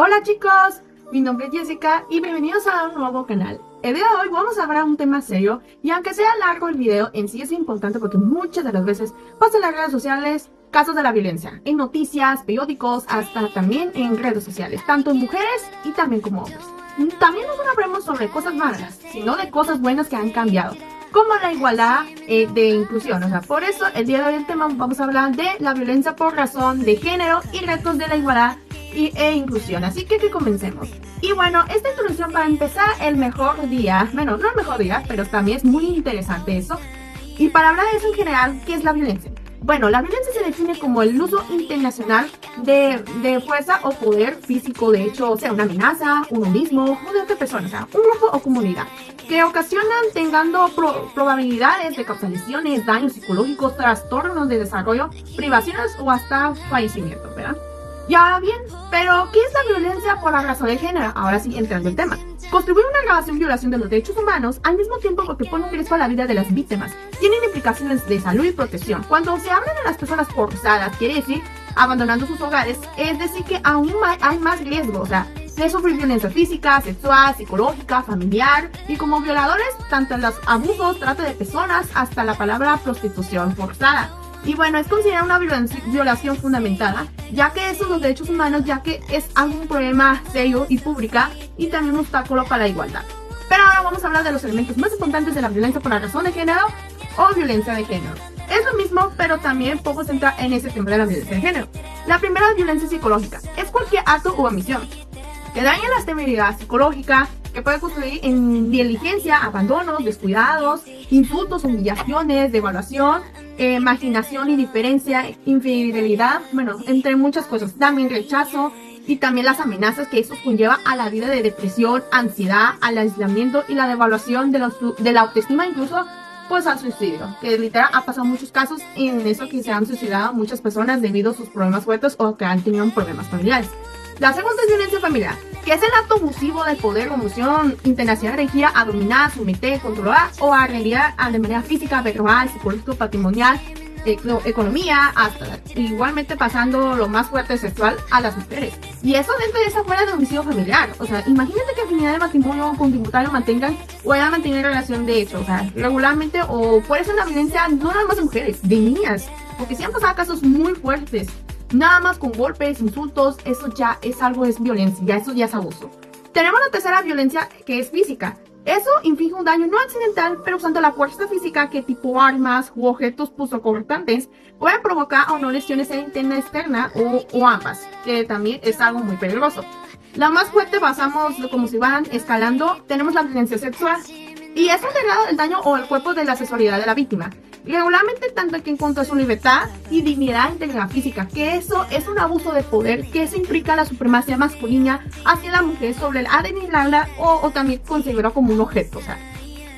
Hola chicos, mi nombre es Jessica y bienvenidos a un nuevo canal. El día de hoy vamos a hablar de un tema serio y aunque sea largo el video, en sí es importante porque muchas de las veces pasa en las redes sociales casos de la violencia, en noticias, periódicos, hasta también en redes sociales, tanto en mujeres y también como hombres. También no solo hablamos sobre cosas malas, sino de cosas buenas que han cambiado, como la igualdad de inclusión. O sea, por eso el día de hoy el tema vamos a hablar de la violencia por razón de género y retos de la igualdad e inclusión, así que comencemos. Y bueno, esta introducción para empezar el mejor día, bueno, no el mejor día, pero también es muy interesante eso. Y para hablar de eso en general, ¿qué es la violencia? Bueno, la violencia se define como el uso intencional de fuerza o poder físico, de hecho, o sea, una amenaza, uno mismo o de otra persona, o sea, un grupo o comunidad, que ocasionan teniendo probabilidades de causar lesiones, daños psicológicos, trastornos de desarrollo, privaciones o hasta fallecimiento, ¿verdad? Ya bien, pero ¿qué es la violencia por la razón de género? Ahora sí, entrando en tema. Contribuye a una grabación y violación de los derechos humanos al mismo tiempo que pone en riesgo a la vida de las víctimas. Tienen implicaciones de salud y protección. Cuando se habla de las personas forzadas, quiere decir abandonando sus hogares, es decir que aún hay más riesgo, o sea, de sufrir violencia física, sexual, psicológica, familiar, y como violadores, tanto en los abusos, trata de personas, hasta la palabra prostitución forzada. Y bueno, es considerada una violación fundamentada, ya que eso los derechos humanos, ya que es algún problema serio y pública y también un obstáculo para la igualdad. Pero ahora vamos a hablar de los elementos más importantes de la violencia por la razón de género o violencia de género. Es lo mismo, pero también poco se centra en ese tema de la violencia de género. La primera es violencia psicológica. Es cualquier acto u omisión que daña la estabilidad psicológica, que puede constituir en negligencia, abandonos, descuidados, insultos, humillaciones, devaluación, marginación, indiferencia, infidelidad, bueno, entre muchas cosas. También rechazo y también las amenazas que eso conlleva a la vida de depresión, ansiedad, al aislamiento y la devaluación de la autoestima, incluso pues al suicidio, que literal ha pasado muchos casos en eso que se han suicidado muchas personas debido a sus problemas fuertes o que han tenido problemas familiares. La segunda es violencia familiar, que es el acto abusivo del poder o emoción internacional dirigida a dominar, someter, controlar o a agredir de manera física, verbal, psicológica, patrimonial, economía, hasta igualmente pasando lo más fuerte sexual a las mujeres. Y eso dentro de esa fuera de homicidio familiar. O sea, imagínate que afinidad de matrimonio con tributario mantengan o vayan a mantener relación de hecho, o sea, regularmente, o puede ser una violencia no nada más de mujeres, de niñas, porque sí han pasado casos muy fuertes. Nada más con golpes, insultos, eso ya es algo, es violencia, eso ya es abuso. Tenemos la tercera violencia, que es física. Eso inflige un daño no accidental, pero usando la fuerza física que tipo armas u objetos punzocortantes pueden provocar o no lesiones interna y externa o ambas, que también es algo muy peligroso. La más fuerte pasamos como si van escalando, tenemos la violencia sexual. Y es alterado el daño o el cuerpo de la sexualidad de la víctima. Regularmente tanto que en cuanto a su libertad y dignidad integral física, que eso es un abuso de poder, que eso implica la supremacía masculina hacia la mujer sobre el adenilarla o también considerarla como un objeto. O sea,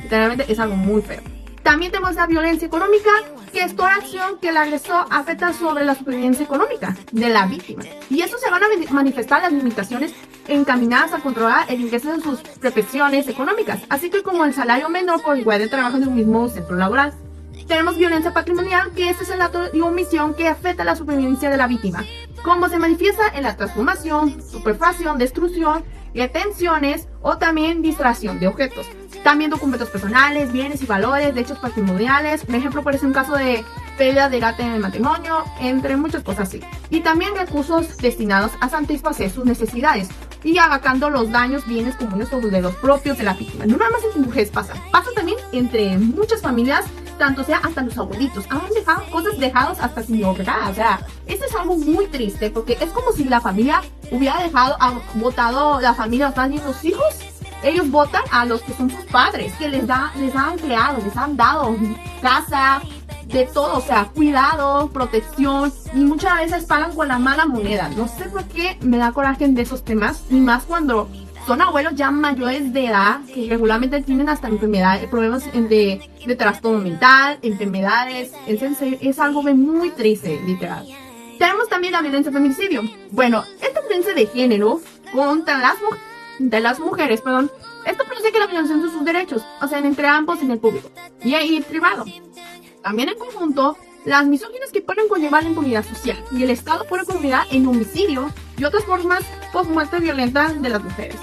literalmente es algo muy feo. También tenemos la violencia económica, que es toda acción que el agresor afecta sobre la supervivencia económica de la víctima. Y eso se van a manifestar las limitaciones encaminadas a controlar el ingreso de sus profesiones económicas, así que como el salario menor por igual de trabajo en un mismo centro laboral. Tenemos violencia patrimonial, que este es el acto de omisión que afecta la supervivencia de la víctima, como se manifiesta en la transformación, superfacción, destrucción, retenciones o también distracción de objetos. También documentos personales, bienes y valores, derechos patrimoniales, por ejemplo, puede ser un caso de pérdida de gata en el matrimonio, entre muchas cosas así. Y también recursos destinados a satisfacer sus necesidades y abarcando los daños, bienes comunes o de los propios de la víctima. No nada más entre mujeres pasa también entre muchas familias, tanto sea hasta los abuelitos. Han dejado cosas dejadas hasta sin hogar. O sea, eso es algo muy triste porque es como si la familia hubiera votado la familia, más bien los hijos. Ellos votan a los que son sus padres, que les han creado, les han dado casa, de todo, o sea, cuidado, protección, y muchas veces pagan con la mala moneda. No sé por qué me da coraje de esos temas, y más cuando son abuelos ya mayores de edad, que regularmente tienen hasta enfermedades, problemas de trastorno mental, enfermedades. Es algo muy triste, literal. Tenemos también la violencia feminicidio. Bueno, esta violencia de género contra las mujeres, esto produce que la violación de sus derechos, o sea, entre ambos en el público y privado. También en conjunto, las misóginas que pueden conllevar la impunidad social y el Estado pone comunidad en homicidio y otras formas post-muerte violentas de las mujeres.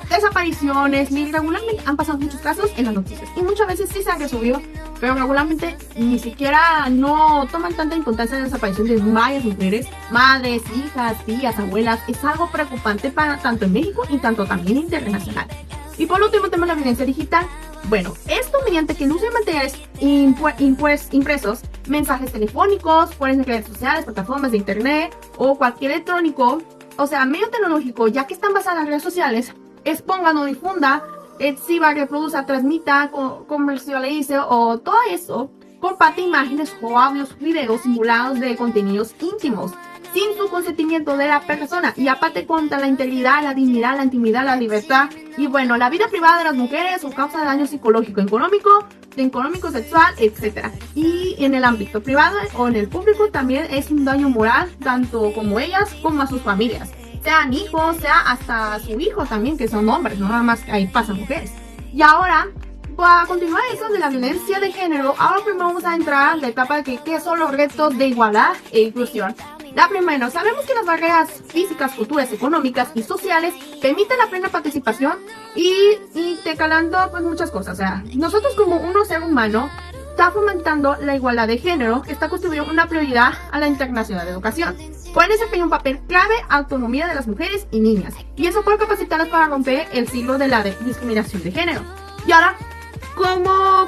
Desapariciones, regularmente han pasado muchos casos en las noticias y muchas veces sí se han resuelto, pero regularmente ni siquiera no toman tanta importancia en la desaparición de varias mujeres, madres, hijas, tías, abuelas. Es algo preocupante para tanto en México y tanto también internacional. Y por último tenemos la violencia digital. Bueno, esto mediante que el uso de materiales impresos, mensajes telefónicos, foros de redes sociales, plataformas de internet o cualquier electrónico, o sea, medio tecnológico, ya que están basadas en las redes sociales, expongan o difunda, exhiba, reproduzca, transmita, comercialice o todo eso, comparte imágenes o audios, videos simulados de contenidos íntimos sin su consentimiento de la persona y aparte contra la integridad, la dignidad, la intimidad, la libertad y bueno, la vida privada de las mujeres o causa daño psicológico, económico, sexual, etc. Y en el ámbito privado o en el público también es un daño moral tanto como ellas como a sus familias. Sean hijos, sea hasta su hijo también, que son hombres, no nada más ahí pasan mujeres. Y ahora, para continuar eso de la violencia de género, ahora primero vamos a entrar a la etapa de qué son los retos de igualdad e inclusión. La primera, sabemos que las barreras físicas, culturales, económicas y sociales permiten la plena participación y intercalando pues muchas cosas. O sea, nosotros como un ser humano está fomentando la igualdad de género, que está constituyendo una prioridad a la internacional de educación. Pueden desempeñar un papel clave a la autonomía de las mujeres y niñas, y eso puede capacitarlas para romper el siglo de la discriminación de género. Y ahora, ¿cómo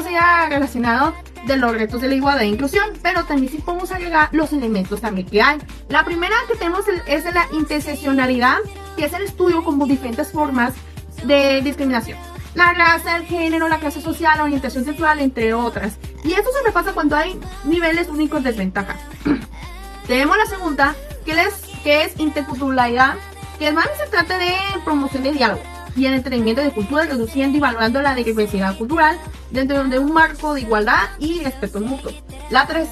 sería relacionado de los retos de la igualdad e inclusión? Pero también sí podemos agregar los elementos también que hay. La primera que tenemos es la interseccionalidad, que es el estudio como diferentes formas de discriminación. La raza, el género, la clase social, la orientación sexual, entre otras. Y esto se repasa cuando hay niveles únicos de desventajas. Tenemos la segunda, que es interculturalidad, que más se trata de promoción de diálogo y el entendimiento de cultura, reduciendo y valorando la diversidad cultural dentro de un marco de igualdad y respeto mutuo. La tres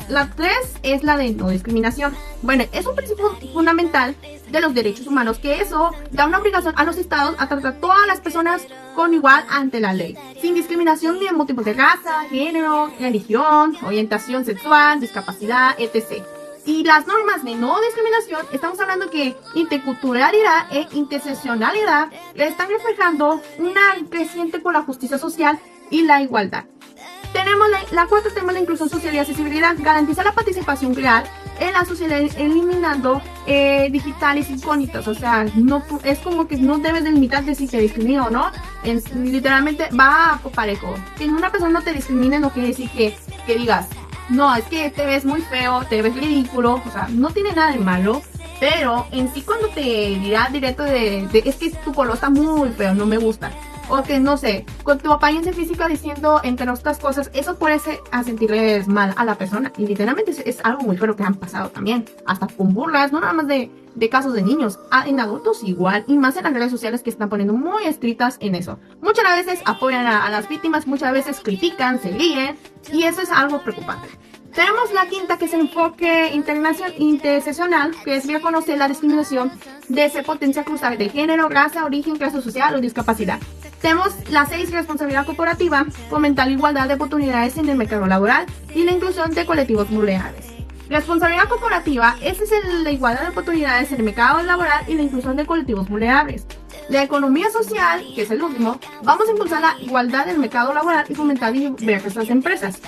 es la de no discriminación. Bueno, es un principio fundamental de los derechos humanos, que eso da una obligación a los estados a tratar a todas las personas con igual ante la ley, sin discriminación ni en motivos de raza, género, religión, orientación sexual, discapacidad, etc. Y las normas de no discriminación, estamos hablando que interculturalidad e interseccionalidad están reflejando una creciente por la justicia social y la igualdad. Tenemos la cuarta, tenemos la inclusión social y accesibilidad, garantizar la participación real en la sociedad eliminando digitales incógnitas. O sea, no es como que no debes delimitarte si te discrimina o no. Literalmente va por parejo. Que una persona no te discrimine no quiere decir que digas, no, es que te ves muy feo, te ves ridículo. O sea, no tiene nada de malo. Pero en sí cuando te dirá directo es que tu color está muy feo, no me gusta. O que no sé, con tu apariencia física diciendo entre otras cosas, eso puede a sentirles mal a la persona. Y literalmente es algo muy feo que han pasado también. Hasta con burlas, no nada más de casos de niños, en adultos igual. Y más en las redes sociales que están poniendo muy estrictas en eso. Muchas veces apoyan a las víctimas, muchas veces critican, se ríen. Y eso es algo preocupante. Tenemos la quinta, que es el enfoque interseccional, que es reconocer la discriminación de ser potencia cruzada de género, raza, origen, clase social o discapacidad. Tenemos la 6, responsabilidad corporativa, fomentar la igualdad de oportunidades en el mercado laboral y la inclusión de colectivos vulnerables. Responsabilidad corporativa, esa es la igualdad de oportunidades en el mercado laboral y la inclusión de colectivos vulnerables. La economía social, que es el último, vamos a impulsar la igualdad del mercado laboral y fomentar diversas empresas.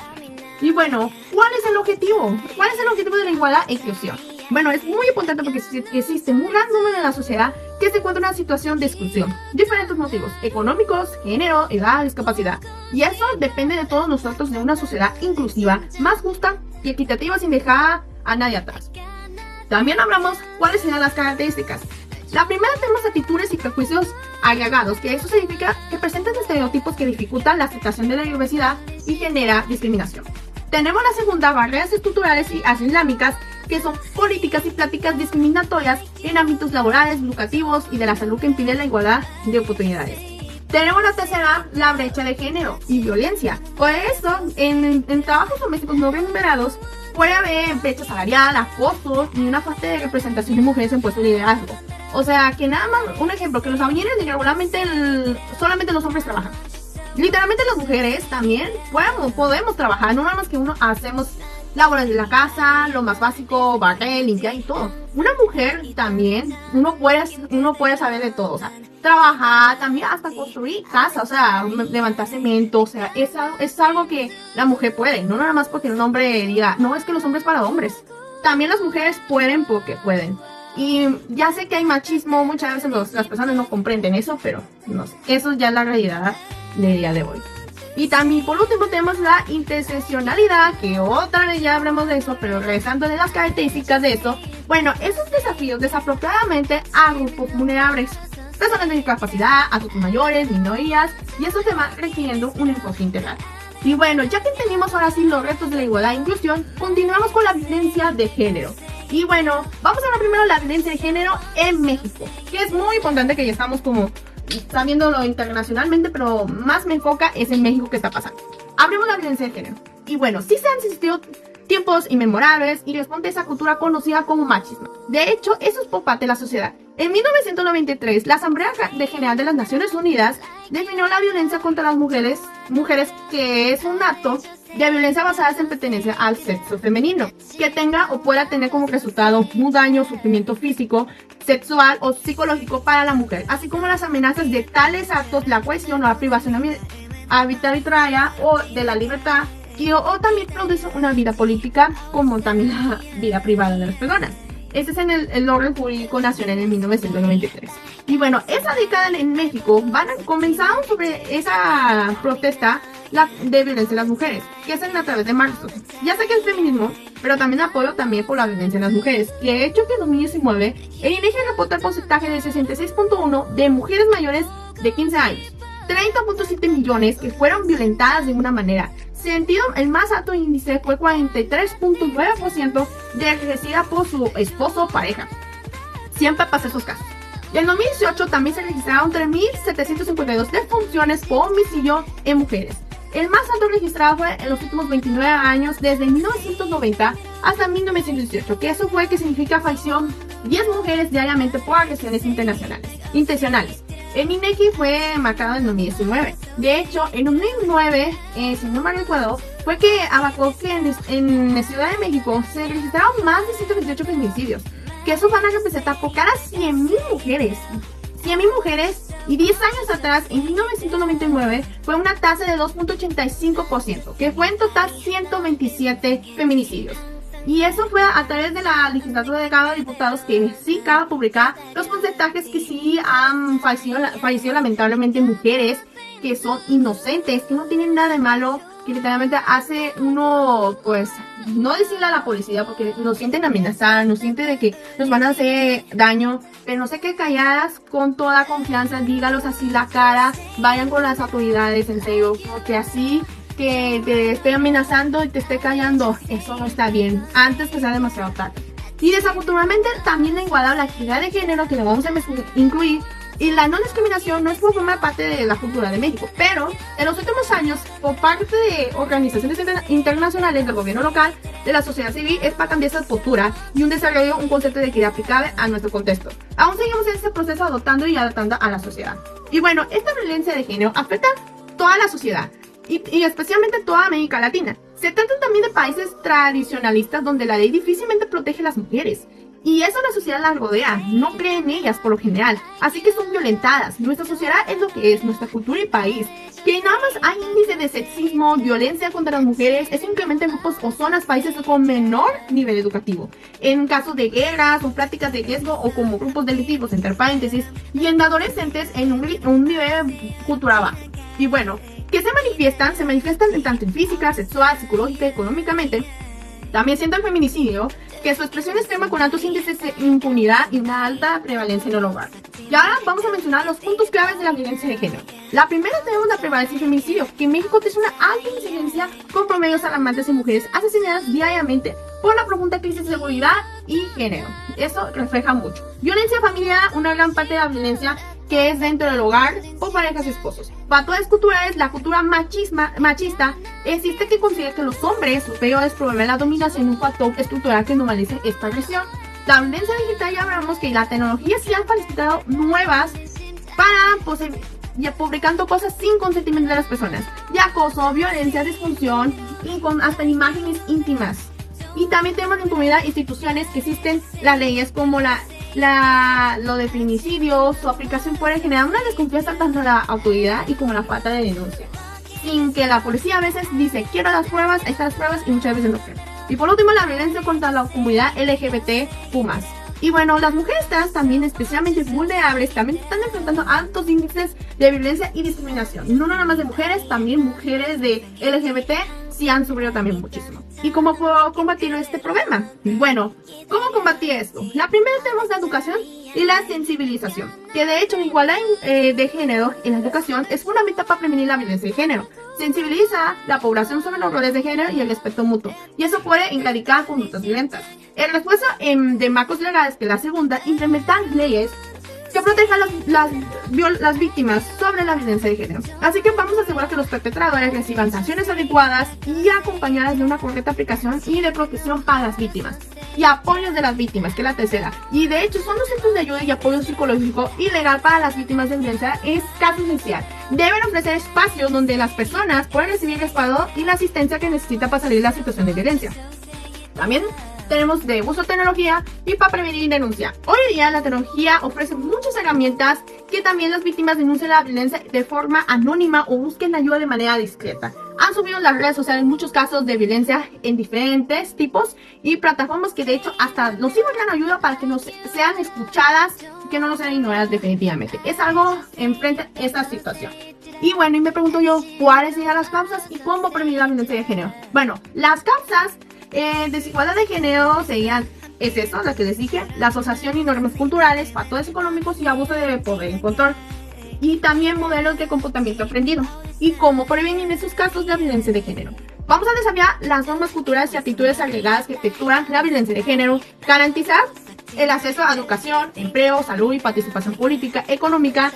Y bueno, ¿cuál es el objetivo? ¿Cuál es el objetivo de la igualdad e inclusión? Bueno, es muy importante porque existe un gran número de la sociedad que se encuentra en una situación de exclusión. Diferentes motivos, económicos, género, edad, discapacidad. Y eso depende de todos nosotros de una sociedad inclusiva, más justa y equitativa sin dejar a nadie atrás. También hablamos cuáles serán las características. La primera tenemos actitudes y prejuicios agregados, que eso significa que presentan estereotipos que dificultan la aceptación de la diversidad y genera discriminación. Tenemos la segunda, barreras estructurales y islámicas, que son políticas y prácticas discriminatorias en ámbitos laborales, educativos y de la salud que impiden la igualdad de oportunidades. Tenemos la tercera, la brecha de género y violencia. Por eso, en trabajos domésticos no remunerados puede haber brecha salarial, acoso y una falta de representación de mujeres en puestos de liderazgo. O sea, que nada más, un ejemplo, que los aviones regularmente solamente los hombres trabajan. Literalmente las mujeres también podemos trabajar, no nada más que uno hacemos labores de la casa, lo más básico, barrer, limpiar y todo. Una mujer también, uno puede saber de todo, o sea, trabajar, también hasta construir casa, o sea, levantar cemento, o sea, es algo que la mujer puede, no nada más porque un hombre diga, no, es que los hombres para hombres. También las mujeres pueden porque pueden. Y ya sé que hay machismo, muchas veces las personas no comprenden eso, pero no sé, eso ya es la realidad del día de hoy. Y también por último tenemos la interseccionalidad, que otra vez ya hablamos de eso, pero regresando de las características de eso, bueno, esos desafíos desapropiadamente a grupos vulnerables, personas de discapacidad, adultos mayores, minorías, y eso se va requiriendo un enfoque integral. Y bueno, ya que entendimos ahora sí los retos de la igualdad e inclusión, continuamos con la violencia de género. Y bueno, vamos a hablar primero de la violencia de género en México, que es muy importante, que ya estamos como sabiéndolo internacionalmente, pero más me enfoca es en México que está pasando. Abrimos la violencia de género. Y bueno, sí se han existido tiempos inmemorables y responde a esa cultura conocida como machismo. De hecho, eso es por parte de la sociedad. En 1993, la Asamblea General de las Naciones Unidas definió la violencia contra las mujeres que es un acto de violencia basada en pertenencia al sexo femenino, que tenga o pueda tener como resultado un daño o sufrimiento físico, sexual o psicológico para la mujer, así como las amenazas de tales actos, la coerción o la privación arbitraria o de la libertad, o también produce una vida política como también la vida privada de las personas. Ese es en el orden jurídico nacional en 1993. Y bueno, esa década en México comenzaron sobre esa protesta de violencia de las mujeres, que hacen a través de marzo. Ya sé que es feminismo, pero también apoyo también por la violencia de las mujeres. Y de hecho que en 2019, el INEGI reportó el porcentaje de 66.1 de mujeres mayores de 15 años. 30.7 millones que fueron violentadas de una manera. Sentido, el más alto índice fue 43.9% de ejercida por su esposo o pareja. Siempre pasa esos casos. Y en 2018 también se registraron 3.752 defunciones por homicidio en mujeres. El más alto registrado fue en los últimos 29 años, desde 1990 hasta 1918, que eso fue que significa falleció 10 mujeres diariamente por agresiones intencionales. El INEGI fue marcado en 2019. De hecho, en 2009, si no me recuerdo, fue que abarcó que en la Ciudad de México se registraron más de 128 feminicidios, que eso van a representar por cada 100,000 mujeres. 100,000 mujeres, y 10 años atrás, en 1999, fue una tasa de 2.85%, que fue en total 127 feminicidios. Y eso fue a través de la legislatura de cada diputados, que sí acaba de publicar los porcentajes que sí han fallecido lamentablemente mujeres que son inocentes, que no tienen nada de malo, que literalmente hace uno, pues, no decirle a la policía porque nos sienten amenazar, nos sienten de que nos van a hacer daño, pero no se queden calladas, con toda confianza, dígalos así la cara, vayan con las autoridades, en serio, porque así que te esté amenazando y te esté callando, eso no está bien, antes que sea demasiado tarde. Y desafortunadamente también la igualdad, la equidad de género, que le vamos a incluir, y la no discriminación no es por formar parte de la cultura de México, pero en los últimos años, por parte de organizaciones internacionales, del gobierno local, de la sociedad civil, es para cambiar esa postura y un desarrollo, un concepto de equidad aplicable a nuestro contexto. Aún seguimos en este proceso adoptando y adaptando a la sociedad. Y bueno, esta violencia de género afecta toda la sociedad y especialmente toda América Latina. Se trata también de países tradicionalistas donde la ley difícilmente protege a las mujeres. Y eso la sociedad las rodea, no cree en ellas por lo general, así que son violentadas. Nuestra sociedad es lo que es, nuestra cultura y país. Que nada más hay índice de sexismo, violencia contra las mujeres, es simplemente en grupos o zonas, países con menor nivel educativo. En casos de guerras o prácticas de riesgo o como grupos delictivos, entre paréntesis, y en adolescentes en un nivel cultural bajo. Y bueno, que se manifiestan tanto en física, sexual, psicológica, económicamente. También siendo el feminicidio, que es su expresión extrema con altos índices de impunidad y una alta prevalencia en el hogar. Y ahora vamos a mencionar los puntos claves de la violencia de género. La primera tenemos la prevalencia del feminicidio, que en México tiene una alta incidencia con promedios alarmantes de mujeres asesinadas diariamente por la profunda crisis de seguridad y género. Eso refleja mucho. Violencia familiar, una gran parte de la violencia que es dentro del hogar o parejas y esposos. Patrones culturales, la cultura machista existe, que considera que los hombres superiores promueven la dominación de un factor estructural que normalice esta agresión. La violencia digital, ya hablamos que la tecnología sí han facilitado nuevas para publicando cosas sin consentimiento de las personas, de acoso, violencia, disfunción y con hasta imágenes íntimas. Y también tenemos en comunidad instituciones que existen las leyes como lo de feminicidio. Su aplicación puede generar una desconfianza tanto en la autoridad y como la falta de denuncia, sin que la policía a veces dice quiero las pruebas, ahí están las pruebas, y muchas veces no quieren. Y por último, la violencia contra la comunidad LGBTQ+. Y bueno, las mujeres trans también especialmente vulnerables también están enfrentando altos índices de violencia y discriminación. No nada más de mujeres, también mujeres de LGBT sí han sufrido también muchísimo. ¿Y cómo puedo combatir este problema? Bueno, ¿cómo combatir esto? La primera tenemos la educación y la sensibilización, que de hecho la igualdad de género en la educación es fundamental para prevenir la violencia de género. Sensibiliza la población sobre los roles de género y el respeto mutuo, y eso puede erradicar conductas violentas. En respuesta de marcos legales, que la segunda, implementar leyes que protejan las víctimas sobre la violencia de género. Así que vamos a asegurar que los perpetradores reciban sanciones adecuadas y acompañadas de una correcta aplicación y de protección para las víctimas. Y apoyos de las víctimas, que es la tercera. Y de hecho son los centros de ayuda y apoyo psicológico y legal para las víctimas de violencia es caso esencial. Deben ofrecer espacios donde las personas puedan recibir el respaldo y la asistencia que necesita para salir de la situación de violencia. También tenemos de uso de tecnología y para prevenir y denunciar. Hoy en día la tecnología ofrece muchas herramientas que también las víctimas denuncien la violencia de forma anónima o busquen ayuda de manera discreta. Han subido las redes sociales muchos casos de violencia en diferentes tipos y plataformas que de hecho hasta nos sirven gran ayuda para que nos sean escuchadas y que no nos sean ignoradas definitivamente. Es algo enfrente a esta situación. Y bueno, y me pregunto yo, ¿cuáles serían las causas y cómo prevenir la violencia de género? Bueno, las causas desigualdad de género serían, es eso, la que les dije, la asociación y normas culturales, factores económicos y abuso de poder y control. Y también modelos de comportamiento aprendido. Y cómo prevenir en esos casos la violencia de género. Vamos a desarrollar las normas culturales y actitudes agregadas que efectúan la violencia de género, garantizar el acceso a educación, empleo, salud y participación política, económica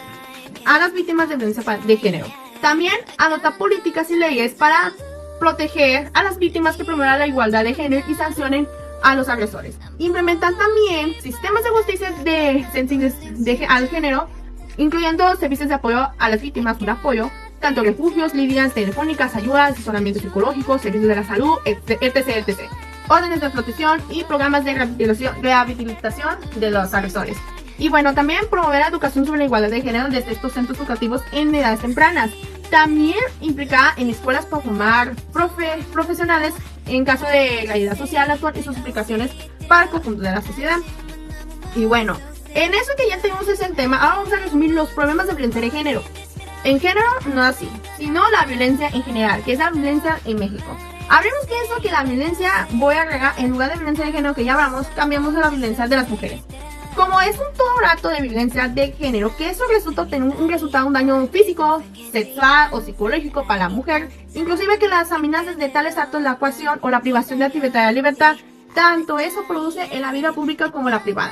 a las víctimas de violencia de género. También adoptar políticas y leyes para proteger a las víctimas que promuevan la igualdad de género y sancionen a los agresores. Implementar también sistemas de justicia al género, incluyendo servicios de apoyo a las víctimas con apoyo, tanto refugios, líneas telefónicas, ayudas, asesoramiento psicológico, servicios de la salud, etc. Órdenes de protección y programas de rehabilitación de los agresores. Y bueno, también promover la educación sobre la igualdad de género desde estos centros educativos en edades tempranas. También implica en escuelas para formar profesionales en caso de realidad social actual y sus implicaciones para el conjunto de la sociedad. Y bueno, en eso que ya tenemos ese tema, ahora vamos a resumir los problemas de violencia de género. En género, no así, sino la violencia en general, que es la violencia en México. Hablemos que eso, que la violencia, voy a agregar, en lugar de violencia de género que ya hablamos, cambiamos a la violencia de las mujeres. Como es un todo rato de violencia de género, que eso resulta tener un daño físico, sexual o psicológico para la mujer, inclusive que las amenazas de tales actos, la coacción o la privación de actividad de libertad, tanto eso produce en la vida pública como la privada.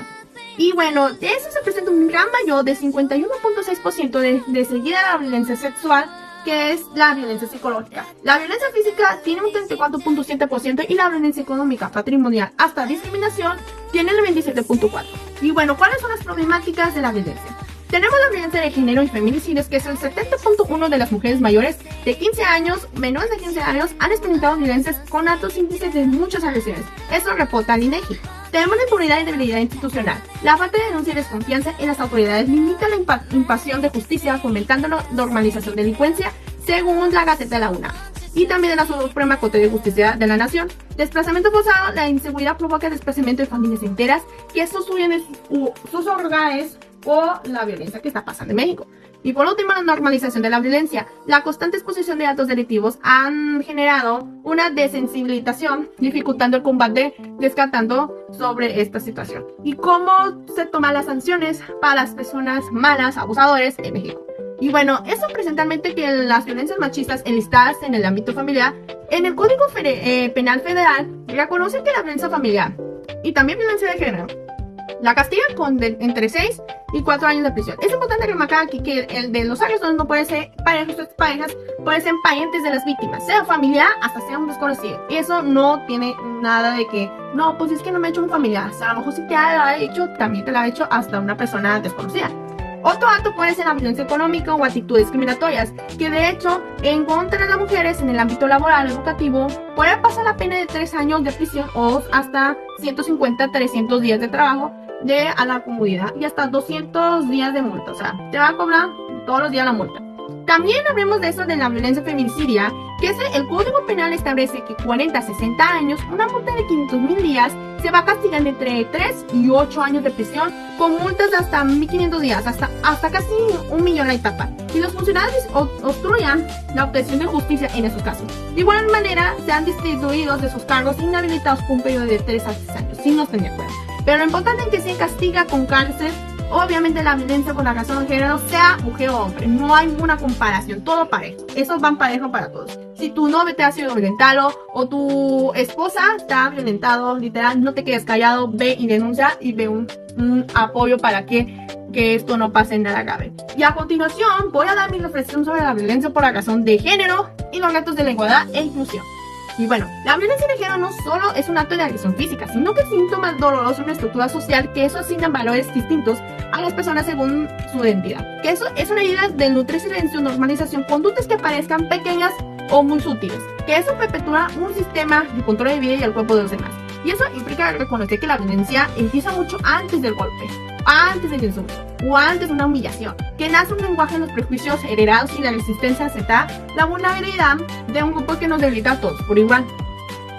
Y bueno, de eso se presenta un gran mayor de 51.6% de seguida la violencia sexual, que es la violencia psicológica. La violencia física tiene un 34.7% y la violencia económica, patrimonial, hasta discriminación, tiene el 27.4%. Y bueno, ¿cuáles son las problemáticas de la violencia? Tenemos la violencia de género y feminicidios, que es el 70.1% de las mujeres mayores de 15 años, menores de 15 años, han experimentado violencias con altos índices de muchas agresiones. Esto reporta el INEGI. Tenemos la impunidad y debilidad institucional. La falta de denuncia y desconfianza en las autoridades limita la impasión de justicia, fomentando la normalización de delincuencia, según la Gaceta de la UNAM. Y también de la Suprema Corte de Justicia de la Nación. Desplazamiento forzado, la inseguridad provoca el desplazamiento de familias enteras que huyen sus hogares por la violencia que está pasando en México. Y por último, la normalización de la violencia. La constante exposición de actos delictivos han generado una desensibilización, dificultando el combate, descartando sobre esta situación. ¿Y cómo se toman las sanciones para las personas malas, abusadores en México? Y bueno, eso presentalmente que las violencias machistas enlistadas en el ámbito familiar, en el Código Penal Federal, reconoce que la violencia familiar y también violencia de género la castiga con entre 6 y 4 años de prisión. Es importante remarcar aquí que el de los agresores no puede ser parejas, pueden ser parientes de las víctimas, sea familiar hasta sea un desconocido. Y eso no tiene nada de que, no, pues es que no me ha hecho un familiar. O sea, a lo mejor si te la ha hecho, también te la ha hecho hasta una persona desconocida. Otro acto puede ser la violencia económica o actitudes discriminatorias, que de hecho, en contra de las mujeres en el ámbito laboral o educativo, puede pasar la pena de 3 años de prisión o hasta 150-300 días de trabajo a la comunidad y hasta 200 días de multa. O sea, te va a cobrar todos los días la multa. También hablemos de eso de la violencia feminicidia, que es el Código Penal establece que 40 a 60 años, una multa de 500,000 días, se va a castigar entre 3 y 8 años de prisión, con multas de hasta 1,500 días, hasta casi 1,000,000 la etapa. Y los funcionarios obstruyan la obtención de justicia en esos casos. De igual manera, sean destituidos de sus cargos inhabilitados por un periodo de 3 a 6 años, sin no tener cuenta. Pero lo importante es que se castiga con cárcel. Obviamente la violencia por la razón de género, sea mujer o hombre, no hay una comparación, todo parejo, eso van parejo para todos. Si tu novio te ha sido violentado o tu esposa te ha violentado, literal, no te quedes callado, ve y denuncia y ve un apoyo para que esto no pase en nada grave. Y a continuación voy a dar mi reflexión sobre la violencia por la razón de género y los retos de la igualdad e inclusión. Y bueno, la violencia de género no solo es un acto de agresión física, sino que es síntoma doloroso de una estructura social que eso asigna valores distintos a las personas según su identidad. Que eso es una idea de nutrir silencio, normalización, conductas que parezcan pequeñas o muy sutiles. Que eso perpetúa un sistema de control de vida y el cuerpo de los demás. Y eso implica reconocer que la violencia empieza mucho antes del golpe, antes del insulto o antes de una humillación, que nace un lenguaje de los prejuicios heredados y la resistencia a aceptar la vulnerabilidad de un grupo que nos debilita a todos por igual.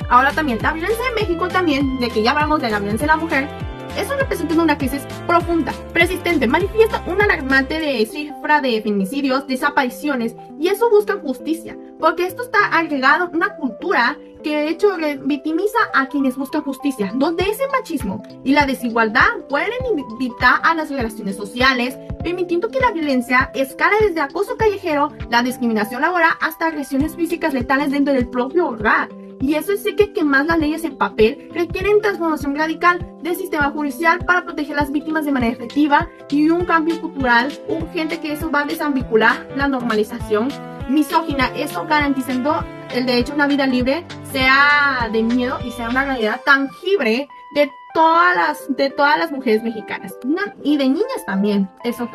Ahora también, la violencia en México también, de que ya hablamos de la violencia de la mujer, eso representa una crisis profunda, persistente, manifiesta una alarmante cifra de feminicidios, desapariciones, y eso busca justicia, porque esto está agregado a una cultura que de hecho victimiza a quienes buscan justicia, donde ese machismo y la desigualdad pueden invitar a las relaciones sociales, permitiendo que la violencia escale desde acoso callejero, la discriminación laboral, hasta agresiones físicas letales dentro del propio hogar. Y eso sí que más las leyes en papel requieren transformación radical del sistema judicial para proteger a las víctimas de manera efectiva y un cambio cultural urgente, que eso va a desvincular la normalización misógina, eso garantizando el derecho a una vida libre, sea de miedo y sea una realidad tangible de todas las mujeres mexicanas, y de niñas también, eso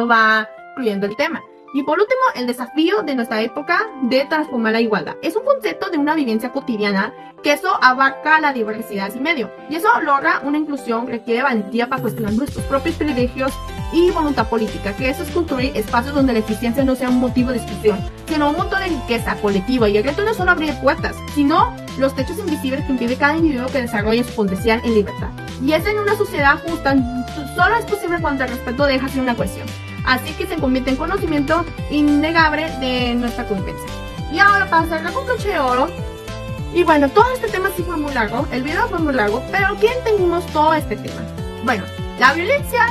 va incluyendo el tema. Y por último, el desafío de nuestra época de transformar la igualdad. Es un concepto de una vivencia cotidiana que eso abarca la diversidad sin medio. Y eso logra una inclusión que requiere valentía para cuestionar nuestros propios privilegios y voluntad política, que eso es construir espacios donde la eficiencia no sea un motivo de exclusión, sino un motor de riqueza colectiva. Y el reto no es solo abrir puertas, sino los techos invisibles que impide cada individuo que desarrolle su potencial en libertad. Y es en una sociedad justa, solo es posible cuando el respeto deja de ser una cuestión. Así que se convierte en conocimiento innegable de nuestra convivencia. Y ahora para cerrar con broche de oro. Y bueno, todo este tema sí fue muy largo, el video fue muy largo, pero ¿qué entendimos todo este tema? Bueno, la violencia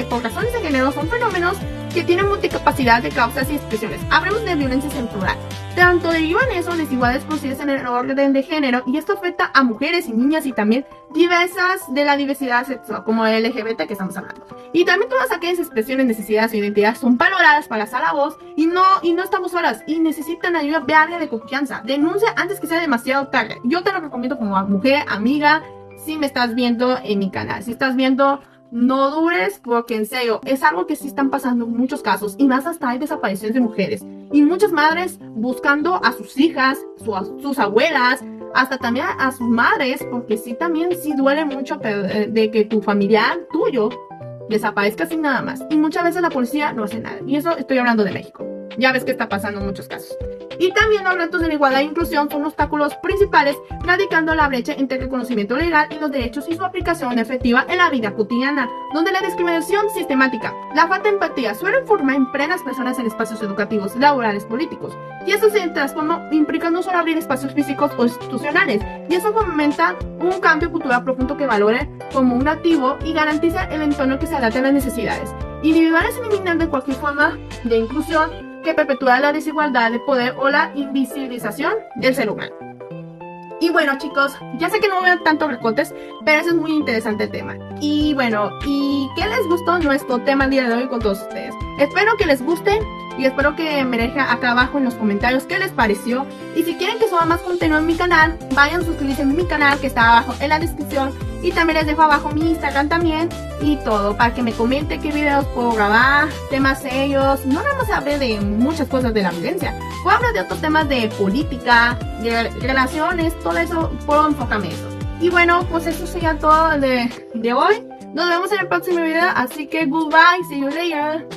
por razones de género son fenómenos que tienen multicapacidad de causas y expresiones. Hablemos de violencias en plural. Tanto derivan eso desigualdades producidas en el orden de género, y esto afecta a mujeres y niñas y también diversas de la diversidad sexual, como el LGBT que estamos hablando. Y también todas aquellas expresiones, necesidades o identidades son valoradas para alzar la voz y no estamos solas y necesitan ayuda de alguien de confianza. Denuncia antes que sea demasiado tarde. Yo te lo recomiendo como mujer, amiga, si me estás viendo en mi canal. Si estás viendo, no dures, porque en serio, es algo que sí están pasando en muchos casos, y más hasta hay desapariciones de mujeres. Y muchas madres buscando a sus hijas, sus abuelas, hasta también a sus madres, porque sí duele mucho de que tu familiar tuyo desaparezca sin nada más. Y muchas veces la policía no hace nada. Y eso estoy hablando de México. Ya ves que está pasando en muchos casos. Y también los retos de la igualdad e inclusión son obstáculos principales, radicando la brecha entre el reconocimiento legal y los derechos y su aplicación efectiva en la vida cotidiana, donde la discriminación sistemática, la falta de empatía suelen formar en plenas personas en espacios educativos, laborales, políticos. Y eso se transforma, implica no solo abrir espacios físicos o institucionales, y eso fomenta un cambio cultural profundo que valore como un activo y garantiza el entorno que se adapte a las necesidades individuales, eliminando cualquier forma de inclusión que perpetúa la desigualdad de poder o la invisibilización del ser humano. Y bueno, chicos, ya sé que no veo tantos recortes, pero eso es muy interesante el tema. Y bueno, ¿y qué les gustó nuestro tema el día de hoy con todos ustedes? Espero que les guste y espero que me dejen acá abajo en los comentarios qué les pareció. Y si quieren que suba más contenido en mi canal, vayan a suscribirse a mi canal que está abajo en la descripción. Y también les dejo abajo mi Instagram también y todo para que me comente qué videos puedo grabar, temas serios. No vamos a hablar de muchas cosas de la violencia, voy a hablar de otros temas de política, de relaciones, todo eso, puedo enfocarme en eso. Y bueno, pues eso sería todo de hoy. Nos vemos en el próximo video, así que goodbye, see you later.